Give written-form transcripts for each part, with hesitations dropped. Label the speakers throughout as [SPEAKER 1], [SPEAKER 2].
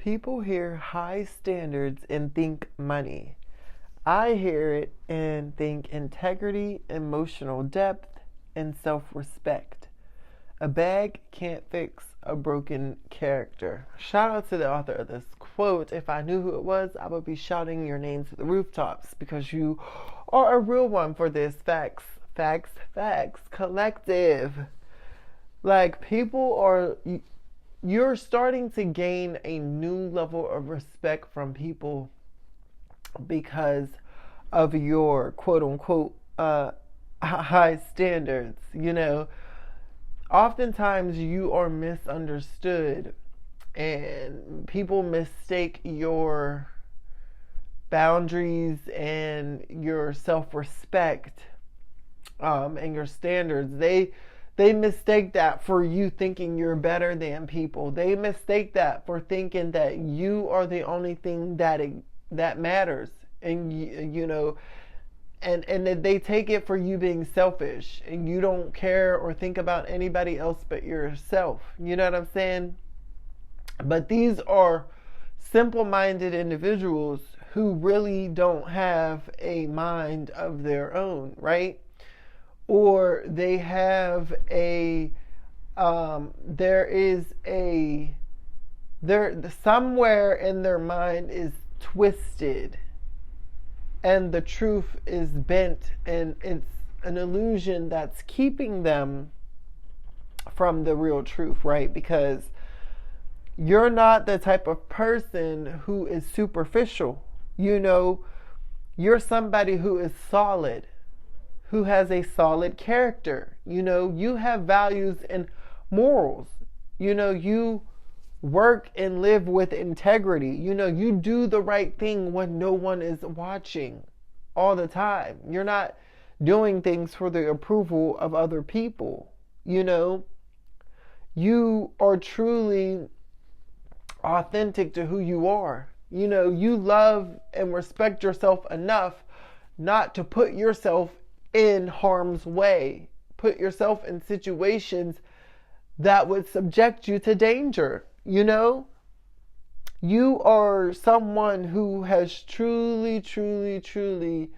[SPEAKER 1] People hear high standards and think money. I hear it and think integrity, emotional depth, and self respect. A bag can't fix a broken character. Shout out to the author of this quote. If I knew who it was, I would be shouting your name to the rooftops because you are a real one for this. Facts, facts, facts. Collective. Like, you're starting to gain a new level of respect from people because of your quote unquote high standards. Oftentimes you are misunderstood and people mistake your boundaries and your self-respect and your standards. They mistake that for you thinking you're better than people. They mistake that for thinking that you are the only thing that matters. And and they take it for you being selfish and you don't care or think about anybody else but yourself. You know what I'm saying? But these are simple-minded individuals who really don't have a mind of their own, right? Or they have somewhere in their mind is twisted and the truth is bent, and it's an illusion that's keeping them from the real truth, right? Because you're not the type of person who is superficial. You're somebody who is solid, who has a solid character. You have values and morals. You work and live with integrity. You do the right thing when no one is watching all the time. You're not doing things for the approval of other people. You are truly authentic to who you are. You love and respect yourself enough not to put yourself in harm's way, put yourself in situations that would subject you to danger. You are someone who has truly, truly, truly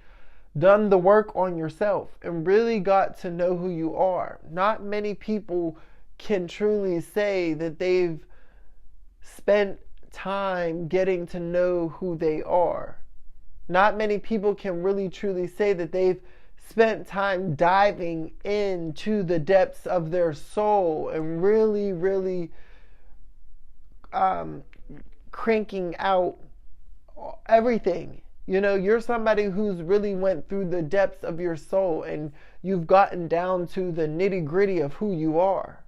[SPEAKER 1] done the work on yourself and really got to know who you are. Not many people can truly say that they've spent time getting to know who they are. Not many people can really truly say that they've spent time diving into the depths of their soul and really, really cranking out everything. You're somebody who's really went through the depths of your soul and you've gotten down to the nitty-gritty of who you are.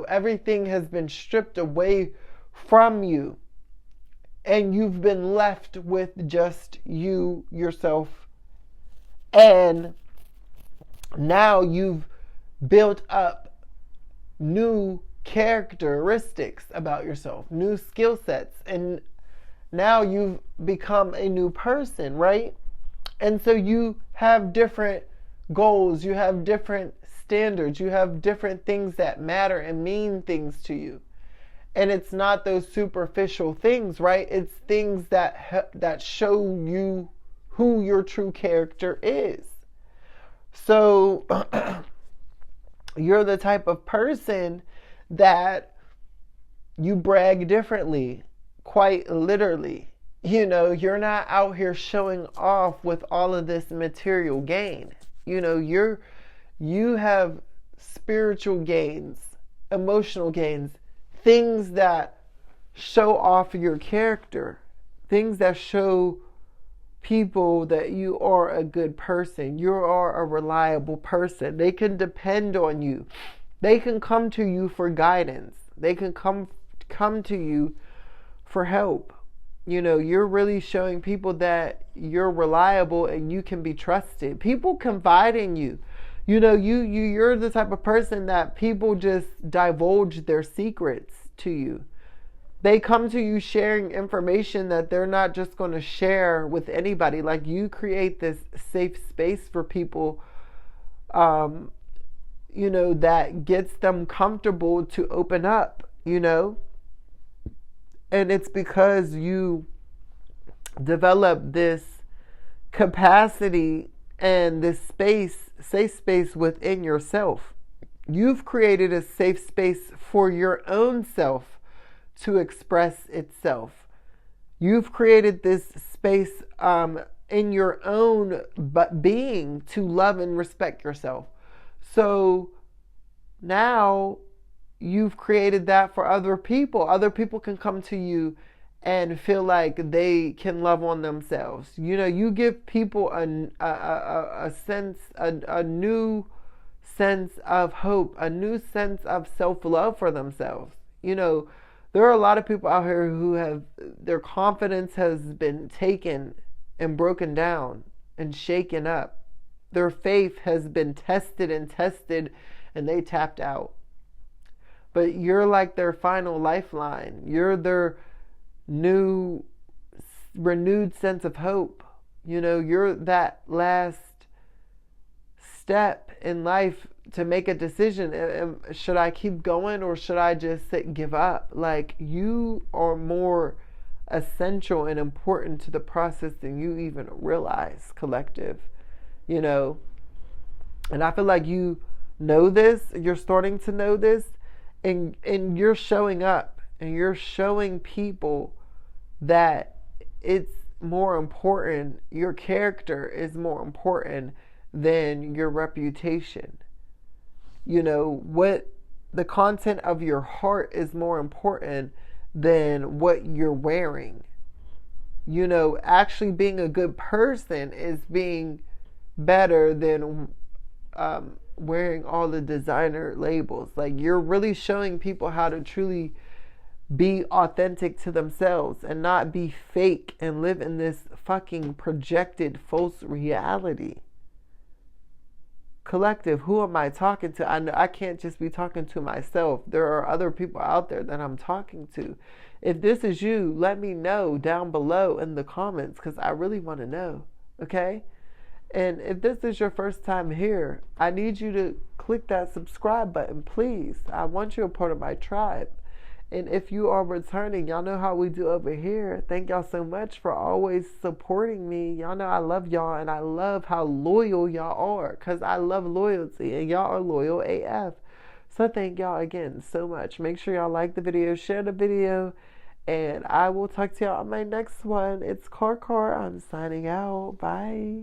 [SPEAKER 1] Everything has been stripped away from you and you've been left with just you, yourself, and now you've built up new characteristics about yourself, new skill sets, and now you've become a new person, right? And so you have different goals, you have different standards, you have different things that matter and mean things to you. And it's not those superficial things, right? It's things that show you who your true character is. So you're the type of person that you brag differently, quite literally. You're not out here showing off with all of this material gain. You have spiritual gains, emotional gains, things that show off your character, things that show people that you are a good person. You are a reliable person. They can depend on you. They can come to you for guidance. They can come to you for help. You're really showing people that you're reliable and you can be trusted. People confide in you. You're the type of person that people just divulge their secrets to you. They come to you sharing information that they're not just going to share with anybody. Like, you create this safe space for people that gets them comfortable to open up, And it's because you develop this capacity and this space, safe space within yourself. You've created a safe space for your own self to express itself. You've created this space in your own being to love and respect yourself. So now you've created that for other people. Other people can come to you and feel like they can love on themselves. You know, you give people a sense, a new sense of hope, a new sense of self love for themselves. You know, there are a lot of people out here who have their confidence has been taken and broken down and shaken up. Their faith has been tested and they tapped out. But you're like their final lifeline. You're their new, renewed sense of hope. You know, you're that last step in life to make a decision. Should I keep going or should I just give up? Like, you are more essential and important to the process than you even realize, collective. You know, and I feel like you know this, you're starting to know this, and you're showing up and you're showing people that it's more important, your character is more important than your reputation. You know, what the content of your heart is more important than what you're wearing. You know, actually being a good person is being better than wearing all the designer labels. Like, you're really showing people how to truly be authentic to themselves and not be fake and live in this fucking projected false reality. Collective, who am I talking to? I know I can't just be talking to myself. There are other people out there that I'm talking to. If this is you, let me know down below in the comments, because I really want to know. Okay? And if this is your first time here, I need you to click that subscribe button, please. I want you a part of my tribe. And if you are returning, y'all know how we do over here. Thank y'all so much for always supporting me. Y'all know I love y'all, and I love how loyal y'all are, because I love loyalty, and y'all are loyal AF. So thank y'all again so much. Make sure y'all like the video, share the video, and I will talk to y'all on my next one. It's Karkar. I'm signing out. Bye.